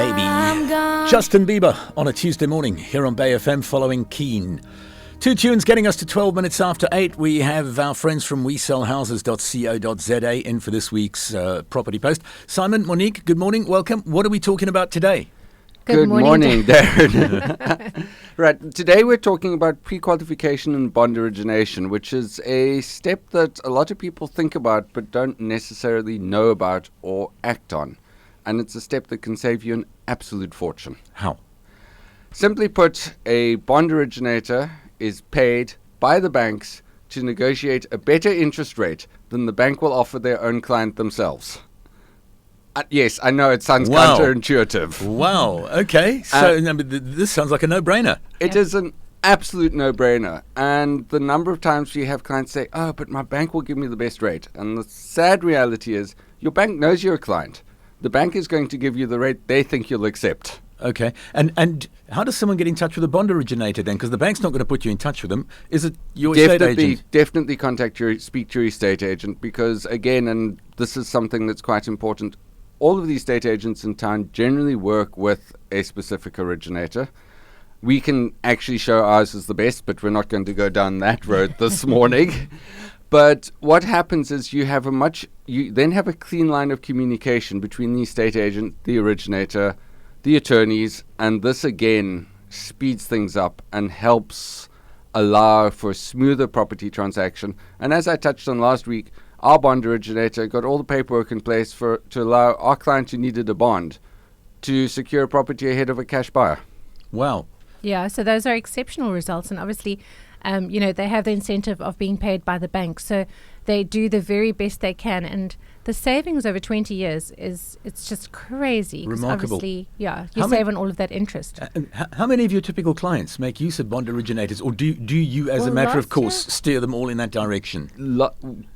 baby. Justin Bieber on a Tuesday morning here on Bay FM following Keen. Two tunes getting us to 12 minutes after 8. We have our friends from WeSellHouses.co.za in for this week's property post. Simon, Monique, good morning. Welcome. What are we talking about today? Good morning, Daron. Right, today we're talking about pre-qualification and bond origination, which is a step that a lot of people think about but don't necessarily know about or act on. And it's a step that can save you an absolute fortune. How? Simply put, a bond originator is paid by the banks to negotiate a better interest rate than the bank will offer their own client themselves. Yes, I know it sounds counterintuitive. Wow, okay. So this sounds like a no-brainer. It is an absolute no-brainer. And the number of times you have clients say, oh, but my bank will give me the best rate. And the sad reality is your bank knows you're a client. The bank is going to give you the rate they think you'll accept. Okay. And how does someone get in touch with a bond originator then? Because the bank's not going to put you in touch with them. Is it your estate agent? Definitely speak to your estate agent because, again, and this is something that's quite important, all of the estate agents in town generally work with a specific originator. We can actually show ours as the best, but we're not going to go down that road this morning. But what happens is you then have a clean line of communication between the estate agent, the originator, the attorneys, and this again speeds things up and helps allow for a smoother property transaction. And as I touched on last week, our bond originator got all the paperwork in place to allow our client who needed a bond to secure a property ahead of a cash buyer. Wow. Yeah, so those are exceptional results. And obviously, they have the incentive of being paid by the bank. So they do the very best they can. And the savings over 20 years it's just crazy. Remarkable. Obviously, you save on all of that interest. How many of your typical clients make use of bond originators, or do you, as a matter of course, steer them all in that direction?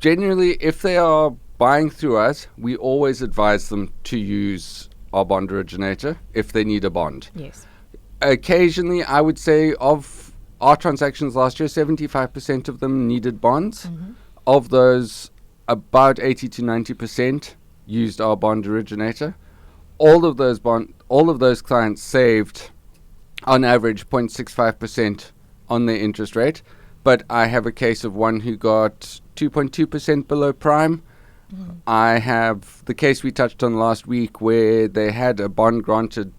Generally, if they are buying through us, we always advise them to use our bond originator if they need a bond. Yes. Occasionally, I would say of our transactions last year, 75% of them needed bonds. Mm-hmm. Of those, about 80 to 90% used our bond originator. All of those clients saved, on average, 0.65% on their interest rate. But I have a case of one who got 2.2% below prime. Mm. I have the case we touched on last week where they had a bond granted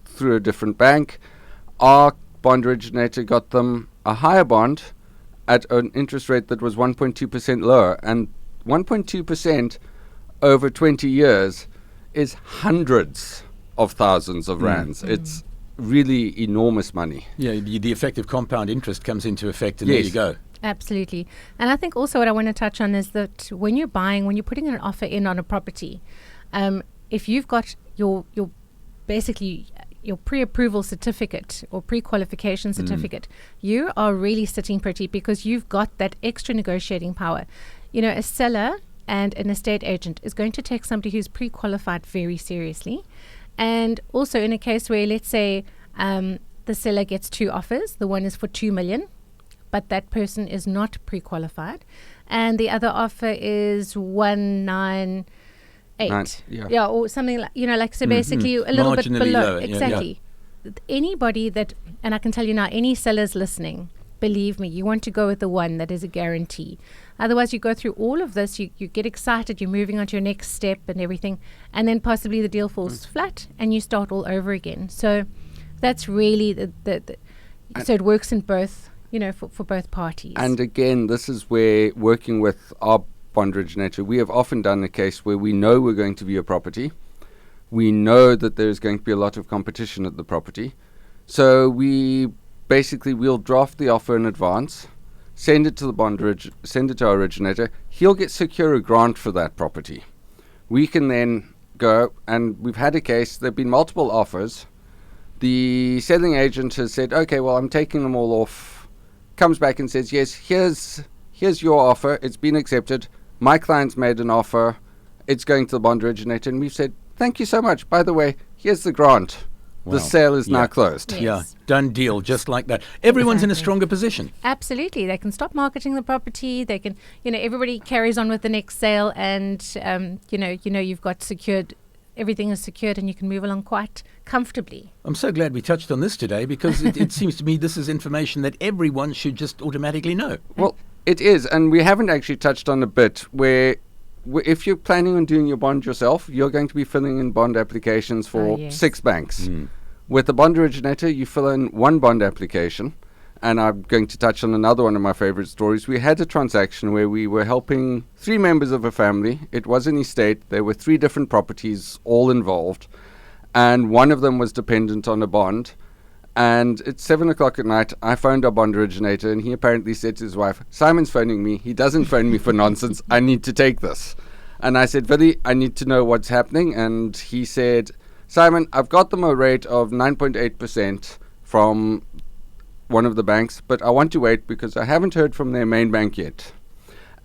through a different bank. Our bond originator got them a higher bond at an interest rate that was 1.2% lower. And 1.2% over 20 years is hundreds of thousands of rands. Mm. It's really enormous money. Yeah, the effective compound interest comes into effect, and yes. There you go. Absolutely. And I think also what I want to touch on is that when you're putting an offer in on a property, if you've got your basically your pre-approval certificate or pre-qualification certificate, you are really sitting pretty because you've got that extra negotiating power. You know, a seller and an estate agent is going to take somebody who's pre-qualified very seriously. And also in a case where, let's say, the seller gets two offers, the one is for 2 million, but that person is not pre-qualified, and the other offer is 198. Yeah, or something like, so basically a little bit below. Lower, exactly. Yeah. Anybody that, and I can tell you now, any sellers listening, believe me, you want to go with the one that is a guarantee. Otherwise, you go through all of this, you get excited, you're moving on to your next step and everything, and then possibly the deal falls flat and you start all over again. So that's really so it works in both, for both parties. And again, this is where working with our bond originator, we have often done a case where we know we're going to view a property. We know that there's going to be a lot of competition at the property. So we'll draft the offer in advance, send it to our originator. He'll secure a grant for that property. We can then go, and we've had a case, there've been multiple offers. The selling agent has said, okay, well, I'm taking them all off, comes back and says, yes, here's your offer, it's been accepted. My client's made an offer, it's going to the bond originator, and we've said, thank you so much. By the way, here's the grant. Wow. The sale is now closed. Yes. Yeah, done deal, just like that. Everyone's in a stronger position. Absolutely. They can stop marketing the property. They can, everybody carries on with the next sale, and, you've got secured everything is secured and you can move along quite comfortably. I'm so glad we touched on this today, because it seems to me this is information that everyone should just automatically know. Well, it is, and we haven't actually touched on a bit where if you're planning on doing your bond yourself, you're going to be filling in bond applications for 6 banks. With the bond originator, you fill in 1 bond application. And I'm going to touch on another one of my favorite stories. We had a transaction where we were helping 3 members of a family. It was an estate. There were 3 different properties all involved. And one of them was dependent on a bond. And it's 7 o'clock at night. I phoned our bond originator, and he apparently said to his wife, Simon's phoning me. He doesn't phone me for nonsense. I need to take this. And I said, Billy, I need to know what's happening. And he said, Simon, I've got them a rate of 9.8% from one of the banks, but I want to wait because I haven't heard from their main bank yet.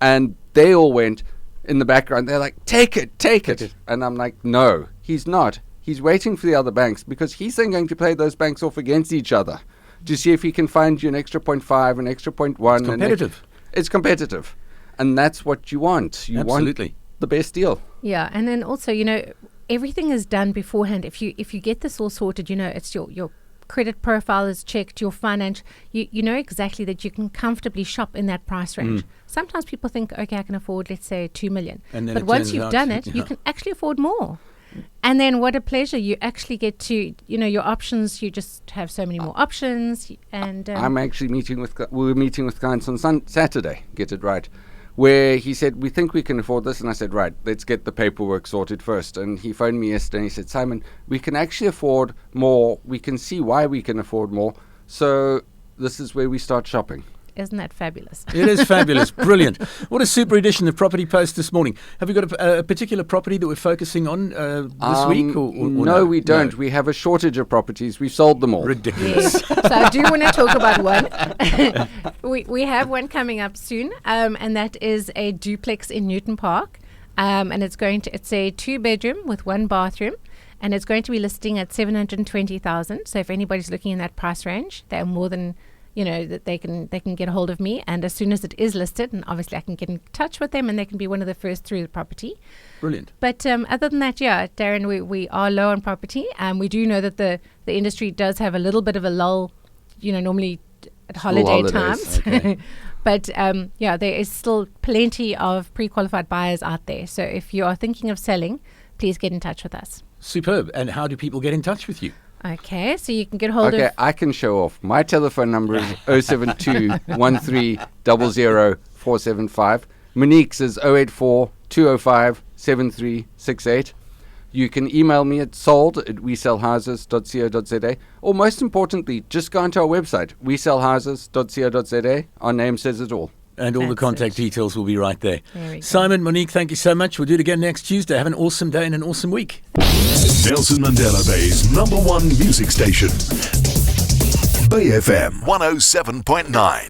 And they all went in the background. They're like, take it. And I'm like, no, he's not. He's waiting for the other banks because he's then going to play those banks off against each other to see if he can find you an extra 0.5, an extra 0.1. It's competitive. It's competitive. And that's what you want. You Absolutely. want the best deal. Yeah, and then also, everything is done beforehand. If you get this all sorted, it's your credit profile is checked, your finance, you know exactly that you can comfortably shop in that price range. Sometimes people think, okay, I can afford, let's say, 2 million. But once you've done it, you can actually afford more. And then what a pleasure. You actually get to, your options, you just have so many more options. And I'm actually we were meeting with clients on Saturday, get it right, where he said, we think we can afford this. And I said, right, let's get the paperwork sorted first. And he phoned me yesterday and he said, Simon, we can actually afford more. We can see why we can afford more. So this is where we start shopping. Isn't that fabulous? It is fabulous. Brilliant. What a super edition of Property Post this morning. Have we got a particular property that we're focusing on this week? Or no, we don't. No. We have a shortage of properties. We've sold them all. Ridiculous. Yes. So I do want to talk about one. we have one coming up soon, and that is a duplex in Newton Park. And it's a 2-bedroom with 1 bathroom. And it's going to be listing at 720,000. So if anybody's looking in that price range, they're more than... that they can get a hold of me, and as soon as it is listed, and obviously I can get in touch with them, and they can be one of the first through the property. Brilliant. But other than that, Darren, we are low on property, and we do know that the industry does have a little bit of a lull, normally at holiday times. Okay. But there is still plenty of pre-qualified buyers out there. So if you are thinking of selling, please get in touch with us. Superb. And how do people get in touch with you? Okay, so you can get hold of... Okay, I can show off. My telephone number is 072 13 00 475. Monique's is 084 205 7368. You can email me at sold@wesellhouses.co.za, or most importantly, just go onto our website, wesellhouses.co.za. Our name says it all. And all the contact details will be right there. There we go. Simon, Monique, thank you so much. We'll do it again next Tuesday. Have an awesome day and an awesome week. Nelson Mandela Bay's #1 music station. Bay FM 107.9.